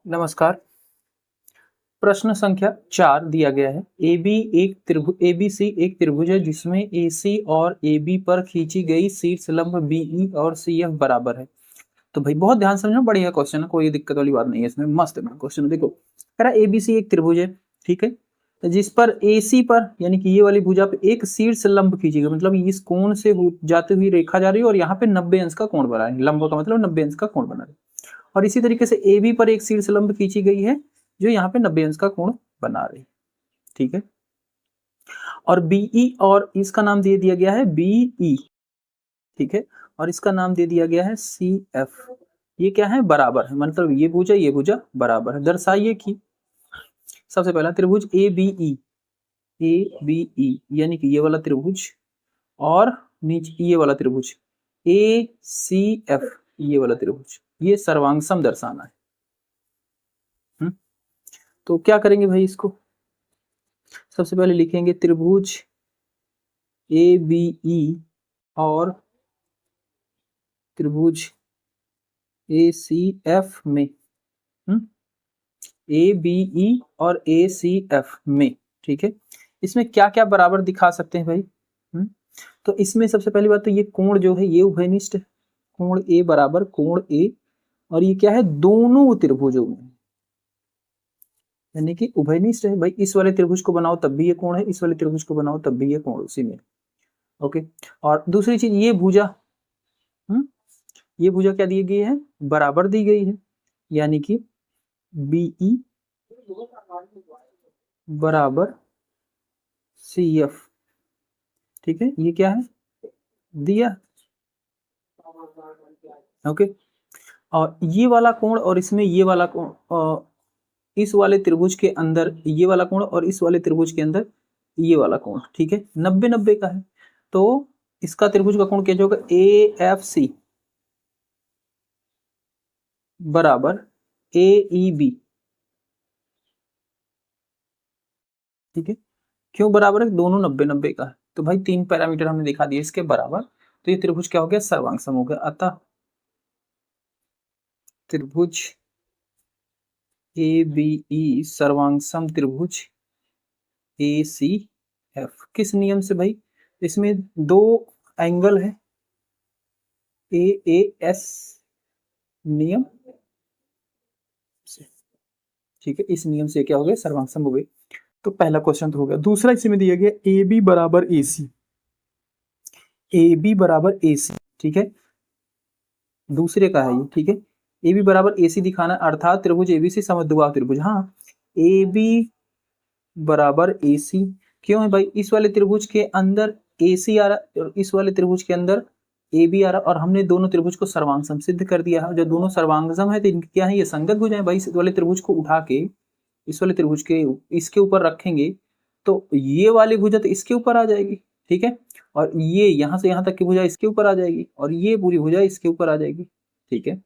नमस्कार। प्रश्न संख्या 4 दिया गया है। एबीसी एक त्रिभुज है जिसमें एसी और एबी पर खींची गई शीर्ष लंब बीई और सीएफ बराबर है। तो भाई बहुत ध्यान समझना, बढ़िया क्वेश्चन है, कोई दिक्कत वाली बात नहीं है इसमें, मस्त है क्वेश्चन। देखो कह रहा एबीसी एक त्रिभुज है, ठीक है, तो जिस पर एसी पर यानी कि ये वाली भुजा पे एक शीर्ष लंब खींची गई, मतलब इस कोण से जाते हुई रेखा जा रही है और यहाँ पे 90 अंश का कोण बना है। लंब का मतलब 90 अंश का कोण बना है। और इसी तरीके से ए बी पर एक शीर्ष लंब खींची गई है जो यहाँ पे 90 अंश का कोण बना रही, ठीक है। और बीई और इसका नाम दे दिया गया है बीई, ठीक है, और इसका नाम दे दिया गया है सी एफ। ये क्या है? बराबर है, मतलब ये भुजा बराबर है। दर्शाइए कि सबसे पहला त्रिभुज ए बी ई यानी कि ये वाला त्रिभुज और नीचे ये वाला त्रिभुज ए सी एफ, ये वाला त्रिभुज, ये सर्वांग सम दर्शाना है। तो क्या करेंगे भाई, इसको सबसे पहले लिखेंगे त्रिभुज ए बी ई और त्रिभुज ए सी एफ में, ए बी ई और ए सी एफ में, ठीक है। इसमें क्या क्या बराबर दिखा सकते हैं भाई? तो इसमें सबसे पहली बात तो ये कोण जो है ये उभयनिष्ठ है, कोण ए बराबर कोण ए, और ये क्या है? दोनों त्रिभुजों में, यानी कि उभयनिष्ठ है भाई। इस वाले त्रिभुज को बनाओ तब भी ये कोण है, इस वाले त्रिभुज को बनाओ तब भी ये कोण उसी में, ओके। और दूसरी चीज ये भुजा, ये भुजा क्या दी गई है? बराबर दी गई है, यानी कि बीई बराबर सी एफ, ठीक है। ये क्या है? दिया, ओके। और ये वाला कोण और इसमें ये वाला कोण, इस वाले त्रिभुज के अंदर ये वाला कोण और इस वाले त्रिभुज के अंदर ये वाला कोण, ठीक है, 90-90 का है। तो इसका त्रिभुज का कोण क्या होगा? ए एफ सी बराबर ए ई बी, ठीक है। क्यों बराबर है? दोनों 90-90 का है। तो भाई 3 पैरामीटर हमने दिखा दिए इसके बराबर, तो ये त्रिभुज क्या हो गया? सर्वांग सम हो गया। अतः त्रिभुज ए बी ई सर्वांग सम त्रिभुज ए सी एफ। किस नियम से भाई? इसमें दो एंगल है, ए ए एस नियम से, ठीक है। इस नियम से क्या हो गया? सर्वांग सम हो गई। तो पहला क्वेश्चन तो हो गया। दूसरा इसमें दिया गया ए बी बराबर ए सी, ए बी बराबर ए सी, ठीक है, दूसरे का है ये, ठीक है। ए बी बराबर ए सी दिखाना, अर्थात त्रिभुज एबीसी समद्विबाहु त्रिभुज। हाँ, ए बी बराबर ए सी क्यों है भाई? इस वाले त्रिभुज के अंदर ए सी आ रहा और इस वाले त्रिभुज के अंदर ए बी आ रहा, और हमने दोनों त्रिभुज को सर्वांगसम सिद्ध कर दिया है। जब दोनों सर्वांगसम है तो इनके क्या है? ये संगत भुजाएं भाई। इस वाले त्रिभुज को उठा के इस वाले त्रिभुज के इसके ऊपर रखेंगे तो ये वाली भुजा तो इसके ऊपर आ जाएगी, ठीक है, और ये यहाँ से यहाँ तक की भुजा इसके ऊपर आ जाएगी, और ये पूरी भुजा इसके ऊपर आ जाएगी, ठीक है।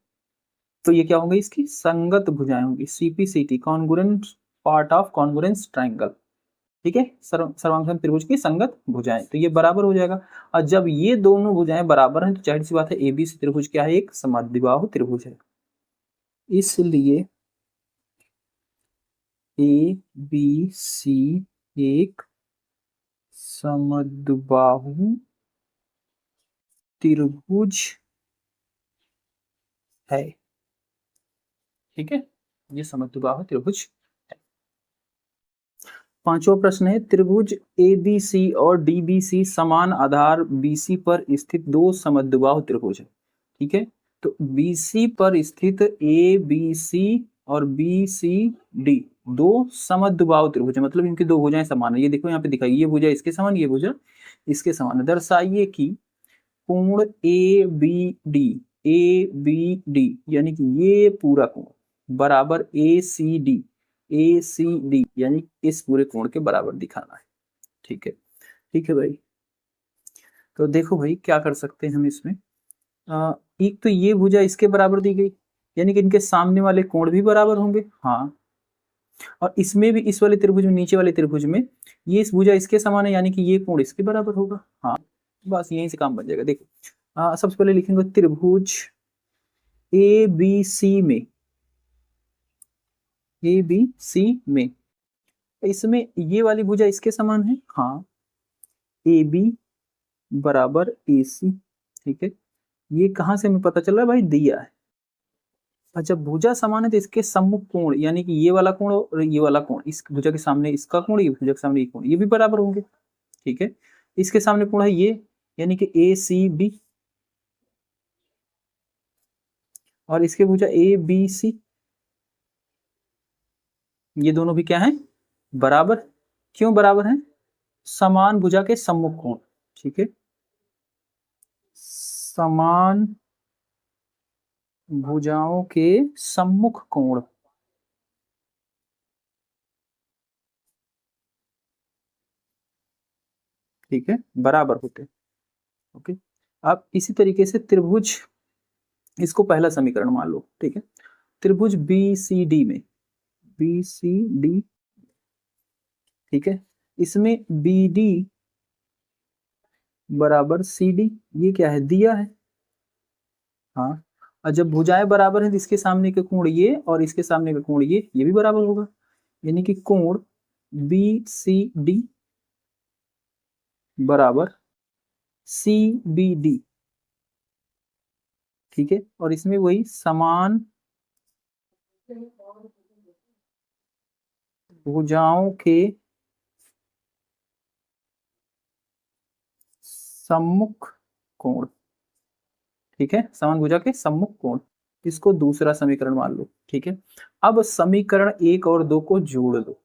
तो ये क्या होंगे? इसकी संगत भुजाएं होंगी, CPCT, congruent part of congruence triangle, ठीक है, सर्वांगसम त्रिभुज की संगत भुजाएं। तो ये बराबर हो जाएगा। और जब ये दोनों भुजाएं बराबर हैं तो जाहिर सी बात है एबीसी त्रिभुज क्या है? एक समद्विबाहु त्रिभुज है। इसलिए ए बी सी एक समद्विबाहु त्रिभुज है, ठीक है, ये समद्विबाहु त्रिभुज है। पांचवा प्रश्न है, त्रिभुज एबीसी और डीबीसी समान आधार बीसी पर स्थित दो समद्विबाहु त्रिभुज है, ठीक है। तो बीसी पर स्थित ए बी सी और बी सी डी दो समद्विबाहु त्रिभुज है, मतलब इनकी दो भुजाएं समान है। ये देखो यहाँ पे दिखाई, ये भुजा इसके समान, ये भुजा इसके समान है। दर्शाइए कि कोण ए बी डी यानी कि ये पूरा कोण बराबर ए सी डी यानी इस पूरे कोण के बराबर दिखाना है, ठीक है। ठीक है भाई, तो देखो भाई क्या कर सकते हैं हम इसमें। एक तो ये भुजा इसके बराबर दी गई, यानी कि इनके सामने वाले कोण भी बराबर होंगे, हाँ। और इसमें भी, इस वाले त्रिभुज में, नीचे वाले त्रिभुज में ये इस भुजा इसके समान है, यानी कि ये कोण इसके बराबर होगा, हाँ। बस यहीं से काम बन जाएगा। देखो सबसे पहले लिखेंगे त्रिभुज ए बी सी में ए बी सी में, इसमें ये वाली भुजा इसके समान है, हाँ, ए बी बराबर ए सी, ठीक है। ये कहाँ से हमें पता चल रहा है भाई, दिया है। अच्छा, भुजा समान है तो इसके सम्मुख कोण, यानी कि ये वाला कोण और ये वाला कोण, इस भुजा के सामने इसका कोण, ये भुजा के सामने ये कोण, ये भी बराबर होंगे, ठीक है। इसके सामने कोण है ये, यानी कि ए सी बी, और इसके भुजा ए बी सी, ये दोनों भी क्या है, बराबर। क्यों बराबर है, समान भुजा के सम्मुख कोण, ठीक है, समान भुजाओं के सम्मुख कोण, ठीक है, बराबर होते, ओके। अब इसी तरीके से त्रिभुज, इसको पहला समीकरण मान लो, ठीक है। त्रिभुज बी सी डी में, बी सी डी, ठीक है, इसमें बी डी बराबर सी डी, ये क्या है, दिया है, हाँ। और जब भुजाएं बराबर हैं तो इसके सामने के कोण ये और इसके सामने का कोण ये भी बराबर होगा, यानी कि कोण बी सी डी बराबर सी बी डी, ठीक है। और इसमें वही समान भुजाओं के सम्मुख कोण, ठीक है, समान भुजा के सम्मुख कोण, इसको दूसरा समीकरण मान लो, ठीक है। अब समीकरण 1 और 2 को जोड़ दो,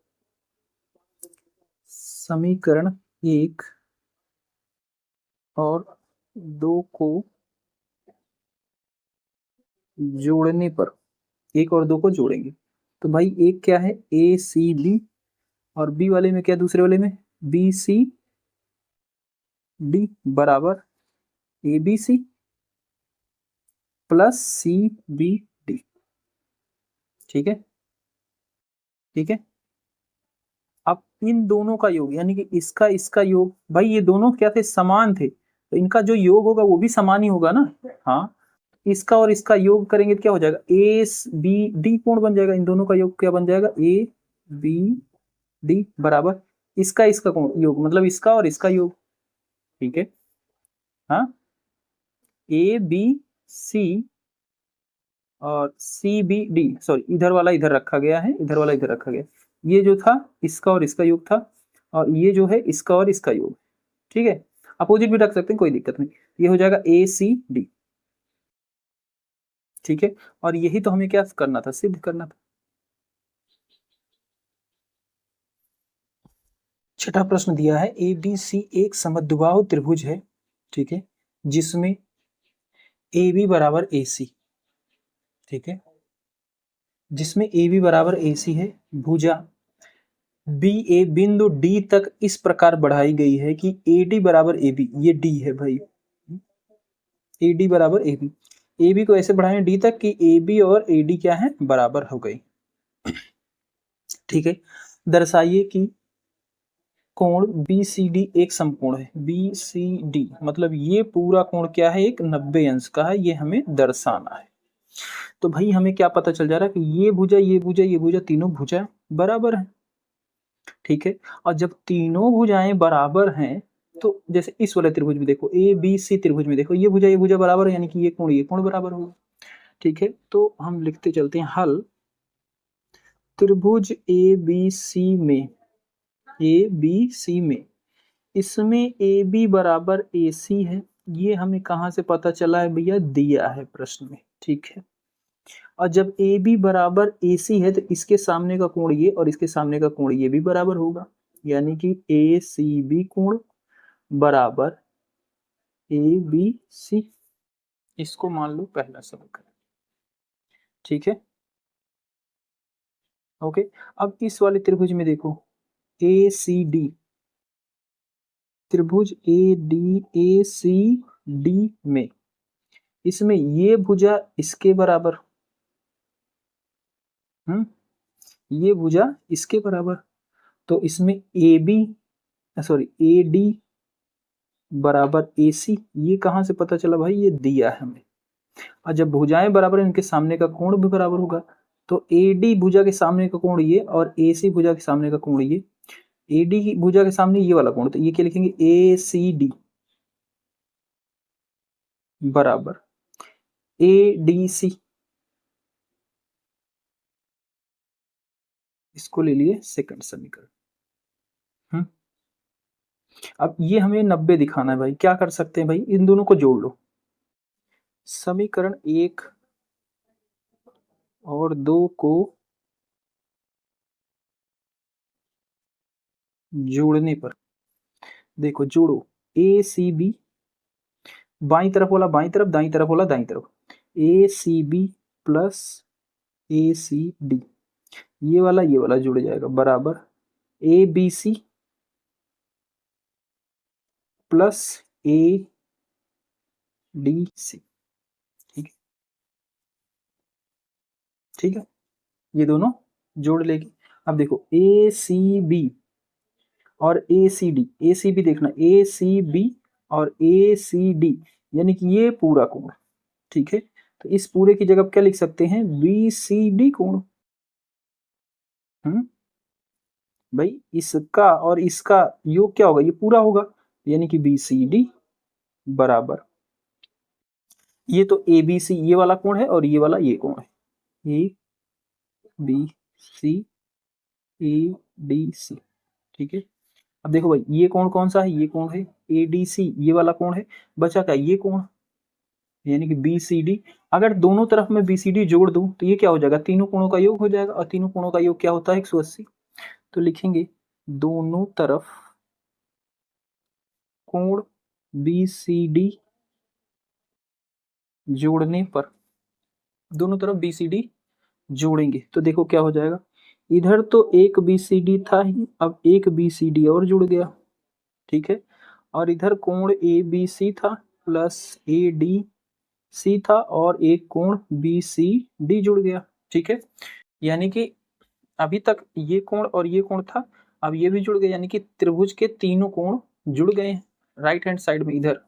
समीकरण 1 और 2 को जोड़ने पर, 1 और 2 को जोड़ेंगे तो भाई एक क्या है, ए सी बी, और बी वाले में क्या, दूसरे वाले में बी सी डी बराबर A B C plus C B D, ठीक है, ठीक है। अब इन दोनों का योग, यानी कि इसका इसका योग, भाई ये दोनों क्या थे, समान थे, तो इनका जो योग होगा वो भी समान ही होगा ना, हाँ। इसका और इसका योग करेंगे तो क्या हो जाएगा, ए बी डी कोण बन जाएगा, इन दोनों का योग क्या बन जाएगा, ए बी डी बराबर इसका इसका कोण योग, मतलब इसका और इसका योग, ठीक है, हाँ। ए बी सी और सी बी डी, सॉरी इधर वाला इधर रखा गया है, इधर वाला इधर रखा गया, ये जो था इसका और इसका योग था, और ये जो है इसका और इसका योग, ठीक है। अपोजिट भी रख सकते हैं, कोई दिक्कत नहीं, ये हो जाएगा ए सी डी, ठीक है। और यही तो हमें क्या करना था, सिद्ध करना था। छठा प्रश्न दिया है, ए बी सी एक समद्विबाहु त्रिभुज है, ठीक है, जिसमें ए बी बराबर ए सी, ठीक है, जिसमें ए बी बराबर ए सी है, भुजा बी ए बिंदु डी तक इस प्रकार बढ़ाई गई है कि ए डी बराबर ए बी, ये डी है भाई, ए डी बराबर ए बी, ए बी को ऐसे बढ़ाएं डी तक कि ए बी और ए डी क्या है, बराबर हो गई, ठीक है। दर्शाइए कि कोण बी सी डी एक समकोण है, बी सी डी मतलब ये पूरा कोण क्या है, एक 90 अंश का है, ये हमें दर्शाना है। तो भाई हमें क्या पता चल जा रहा है कि ये भुजा ये भुजा ये भुजा तीनों भुजा बराबर है, ठीक है। और जब तीनों भुजाएं बराबर हैं तो जैसे इस वाले त्रिभुज में देखो, ए बी सी त्रिभुज में देखो, ये भुजा बराबर है, यानी कि ये कोण बराबर होगा, ठीक है। तो हम लिखते चलते हैं, हल त्रिभुज ए बी सी में, ए बी सी में, इसमें ए बी बराबर ए सी है, ये हमें कहाँ से पता चला है भैया, दिया है प्रश्न में, ठीक है। और जब ए बी बराबर ए सी है तो इसके सामने का कोण ये और इसके सामने का कोण ये भी बराबर होगा, यानी कि ए सी बी कोण बराबर ए बी सी, इसको मान लो पहला समीकरण, ठीक है, ओके। अब इस वाले त्रिभुज में देखो, ए सी डी, त्रिभुज A D A C D में, इसमें ये भुजा इसके बराबर, ये भुजा इसके बराबर, तो इसमें A B sorry A D बराबर ए सी, ये कहां से पता चला भाई, ये दिया है हमें। और जब भुजाएं बराबर है इनके सामने का कोण भी बराबर होगा, तो AD भुजा के सामने का कोण ये और AC भुजा के सामने का कोण ये, AD की भुजा के सामने ये वाला कोण, तो ये क्या लिखेंगे ACD बराबर ADC, इसको ले लिए सेकंड समीकरण। अब ये हमें 90 दिखाना है भाई, क्या कर सकते हैं भाई, इन दोनों को जोड़ लो। समीकरण 1 और 2 को जोड़ने पर देखो, जोड़ो ACB, बाई तरफ वाला बाई तरफ, दाई तरफ वाला दाई तरफ, ACB प्लस ACD, ये वाला जुड़ जाएगा बराबर ABC प्लस ADC। ठीक है, ठीक है, ये दोनों जोड़ लेगी। अब देखो ACB और ACB देखना, ACB और ACD यानी कि ये पूरा कोण, ठीक है, तो इस पूरे की जगह क्या लिख सकते हैं BCD कोण। भाई इसका और इसका योग क्या होगा, ये पूरा होगा, यानी कि BCD बराबर, ये तो ABC ये वाला कोण है और ये वाला ये कोण है, ABC ADC। ठीक है, अब देखो भाई ये कोण कौन सा है, ये कोण है ADC, ये वाला कोण है, बचा क्या ये कोण, यानी कि BCD। अगर दोनों तरफ में BCD जोड़ दूं तो ये क्या हो जाएगा, तीनों कोणों का योग हो जाएगा, और तीनों कोणों का योग क्या होता है 180। तो लिखेंगे दोनों तरफ कोण BCD जोड़ने पर, दोनों तरफ BCD जोड़ेंगे तो देखो क्या हो जाएगा, इधर तो एक BCD था ही, अब एक BCD और जुड़ गया, ठीक है, और इधर कोण ABC था प्लस ADC था और एक कोण BCD जुड़ गया। ठीक है, यानी कि अभी तक ये कोण और ये कोण था, अब ये भी जुड़ गया, यानी कि त्रिभुज के तीनों कोण जुड़ गए हैं राइट हैंड साइड में इधर,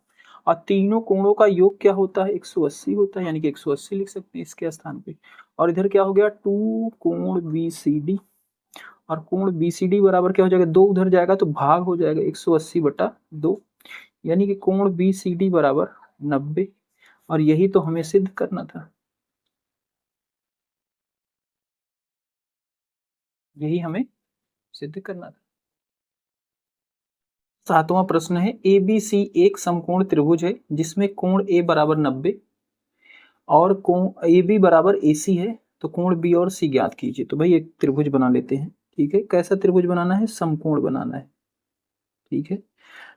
और तीनों कोणों का योग क्या होता है 180 होता है, यानी कि 180 लिख सकते हैं इसके स्थान पे। और इधर क्या हो गया 2 कोण BCD, और कोण BCD बराबर क्या हो जाएगा, 2 उधर जाएगा तो भाग हो जाएगा 180/2, यानी कि कोण BCD बराबर 90, और यही तो हमें सिद्ध करना था, यही हमें सिद्ध करना था। 7वां प्रश्न है ABC एक समकोण त्रिभुज है जिसमें कोण A बराबर 90 और कोण AB बराबर AC है, तो कोण B और C ज्ञात कीजिए। तो भाई एक त्रिभुज बना लेते हैं, ठीक है, कैसा त्रिभुज बनाना है, समकोण बनाना है, ठीक है,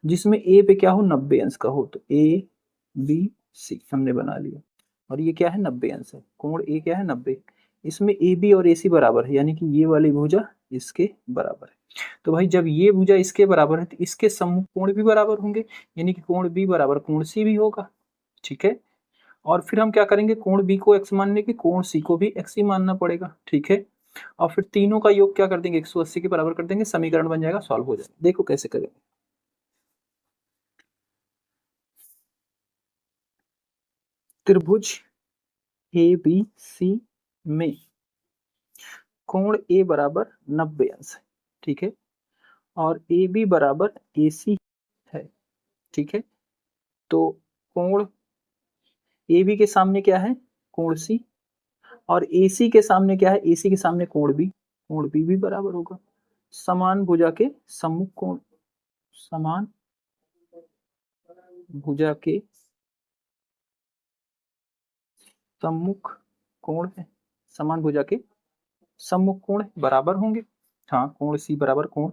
जिसमें A पे क्या हो 90 अंश का हो, तो ABC हमने बना लिया, और ये क्या है 90 अंश है, कोण A क्या है 90, इसमें AB और AC बराबर है, यानी कि ये वाली भुजा इसके बराबर है। तो भाई जब ये भुजा इसके बराबर है तो इसके सम्मुख कोण भी बराबर होंगे, यानी कि कोण B बराबर कोण C भी होगा। ठीक है, और फिर हम क्या करेंगे, कोण B को x मानने के कोण C को भी x ही मानना पड़ेगा। ठीक है, और फिर तीनों का योग क्या कर देंगे 180 के बराबर कर देंगे, समीकरण बन जाएगा, सॉल्व हो जाएगा। देखो कैसे करेंगे, त्रिभुज ABC में कोण A बराबर 90 अंश है, ठीक है, और AB बराबर AC है, ठीक है, तो कोण AB के सामने क्या है कोण C, और AC के सामने क्या है, AC के सामने कोण B भी बराबर होगा समान भुजा के सम्मुख कोण, समान भुजा के सम्मुख कोण है, समान भुजा के सम्मुख कोण बराबर होंगे। हाँ, कोण C बराबर कोण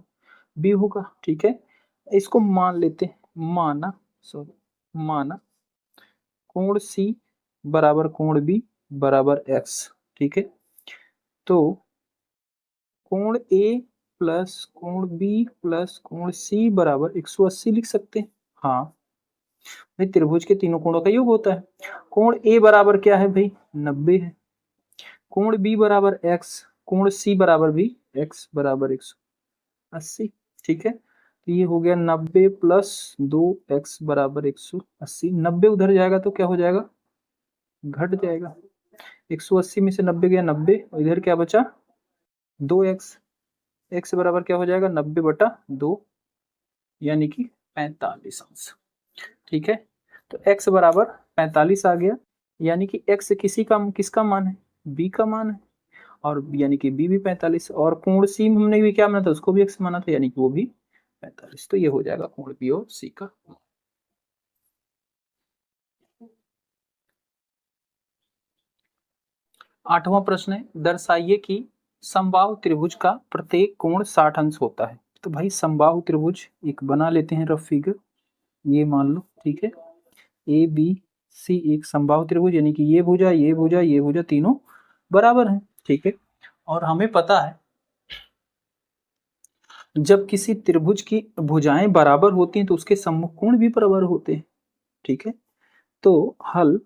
B होगा। ठीक है, इसको मान लेते हैं, माना कोण C बराबर कोण B बराबर x। ठीक है, तो कोण A प्लस कोण B प्लस कोण C बराबर 180 लिख सकते हैं। हाँ भाई, त्रिभुज के तीनों कोणों का योग होता है। कोण A बराबर क्या है भाई 90 है, कोण B बराबर x, कोण C बराबर भी x बराबर 180। ठीक है, तो ये हो गया 90 प्लस 2x बराबर 180, 90 उधर जाएगा तो क्या हो जाएगा, घट जाएगा, 180 में से 90 गया 90, और इधर क्या बचा 2x, x बराबर क्या हो जाएगा 90/2, यानी कि 45 अंश। ठीक है, तो x बराबर 45 आ गया, यानी कि x किसका मान है, b का मान है, और यानी कि b भी 45, और कोण c हमने भी क्या माना था, उसको भी x माना था, यानी कि वो भी 45। तो ये हो जाएगा कोण b और c का। आठवां प्रश्न है, दर्शाइए कि समबाहु त्रिभुज का प्रत्येक कोण 60 अंश होता है। तो भाई समबाहु त्रिभुज एक बना लेते हैं रफ फिगर, ये मान लो, ठीक है, ए बी सी एक समबाहु त्रिभुज, यानी कि ये भुजा ये भुजा ये भुजा तीनों बराबर हैं। ठीक है, और हमें पता है जब किसी त्रिभुज की भुजाएं बराबर होती हैं तो उसके सम्मुख कोण भी बराबर होते हैं। ठीक है, तो हल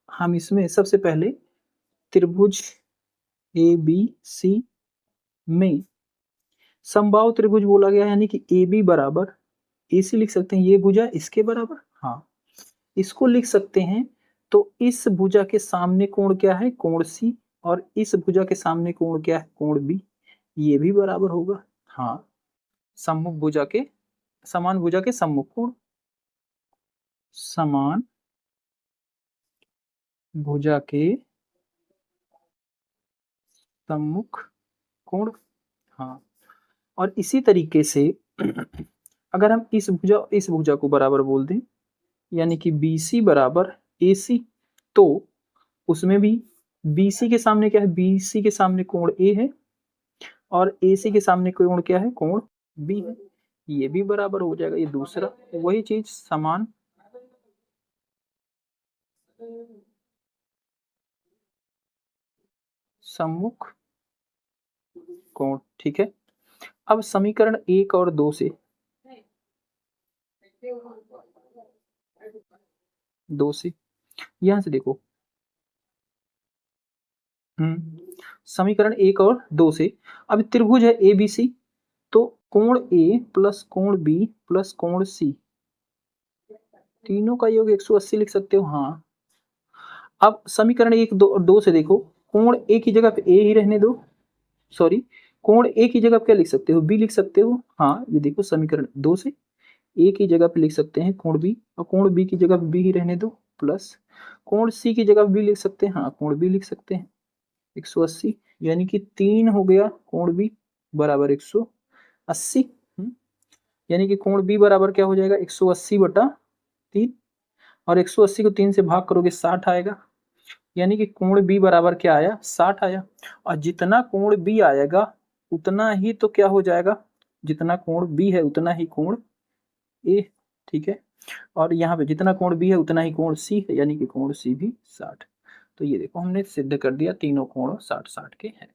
हम इसमें सबसे पहले त्रिभुज ए बी सी में समबाहु त्रिभुज बोला गया, यानी कि ए बी बराबर ए सी लिख सकते हैं, ये भुजा इसके बराबर, हाँ इसको लिख सकते हैं। तो इस भुजा के सामने कोण क्या है, कोण सी, और इस भुजा के सामने कोण क्या है, कोण बी, ये भी बराबर होगा। हाँ, सम्मुख भुजा के समान भुजा के सम्मुख कोण, समान भुजा के सम्मुख कोण। हाँ, और इसी तरीके से अगर हम इस भुजा को बराबर बोल दें, यानी कि BC बराबर AC, तो उसमें भी BC के सामने क्या है, BC के सामने कोण A है, और AC के सामने कोण क्या है, कोण B है, ये भी बराबर हो जाएगा। ये दूसरा वही चीज समान सम्मुख कोण। ठीक है, अब समीकरण 1 और 2 से यहां से देखो, समीकरण 1 और 2 से अब त्रिभुज है ABC, तो कोण A प्लस कोण B प्लस कोण C, तीनों का योग 180 लिख सकते हो। हाँ, अब समीकरण 1 2 से देखो, कोण A की जगह पे A ही रहने दो, सॉरी कोण A की जगह पे क्या लिख सकते हो, B लिख सकते हो। हाँ, ये देखो समीकरण 2 से A की जगह पे लिख सकते हैं कोण B, और कोण B की जगह पे B ही रहने दो, प्लस कोण C की जगह पे B लिख सकते हैं, हाँ कोण B लिख सकते हैं 180, यानी कि 3 हो गया कोण B बराबर 180। यानी कि कोण B बराबर क्या हो जाएगा 180/3, और 180 को 3 से भाग करोगे 60 आएगा, यानी कि कोण B बराबर क्या आया 60 आया। और जितना कोण B आएगा उतना ही तो क्या हो जाएगा, जितना कोण B है उतना ही कोण A। ठीक है, और यहाँ पे जितना कोण B है उतना ही कोण C है, यानी कि कोण C भी 60। तो ये देखो हमने सिद्ध कर दिया तीनों कोण 60 60 के हैं।